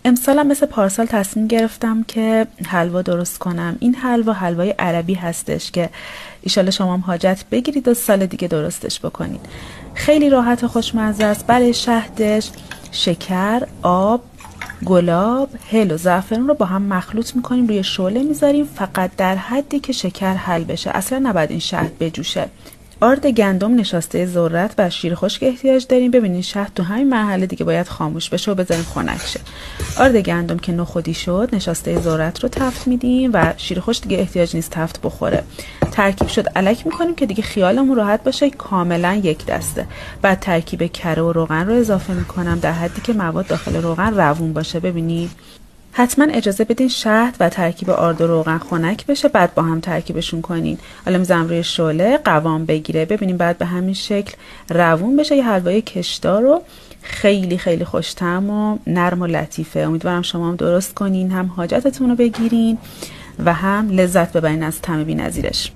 امسالم مثل پارسال تصمیم گرفتم که حلوا درست کنم. این حلوا حلوای عربی هستش که ایشالا شما هم حاجت بگیرید و سال دیگه درستش بکنید. خیلی راحت و خوشمزه است. برای شهدش شکر، آب، گلاب، هل و زعفران رو با هم مخلوط میکنیم، روی شعله میذاریم، فقط در حدی که شکر حل بشه، اصلا نباید این شهد بجوشه. آرد گندم، نشاسته ذرت و شیر خشک احتیاج داریم. ببینید شهد تو همین مرحله دیگه باید خاموش بشه و بذاریم خنک شه. آرد گندم که نخودی شد، نشاسته ذرت رو تفت میدیم و شیر خشک دیگه احتیاج نیست تفت بخوره. ترکیب شد الک میکنیم که دیگه خیالمون راحت باشه کاملا یک دسته. بعد ترکیب کره و روغن رو اضافه میکنم در حدی که مواد داخل روغن روون باشه. ببینید حتما اجازه بدین شهد و ترکیب آرد و روغن خنک بشه، بعد با هم ترکیبشون کنین. حالا میذارم روی شعله قوام بگیره. ببینیم بعد به همین شکل روون بشه. یه حلوای کشدار رو خیلی خیلی خوش‌طعم و نرم و لطیفه. امیدوارم شما هم درست کنین، هم حاجتتون رو بگیرین و هم لذت ببرین از طعم بی‌نظیرش.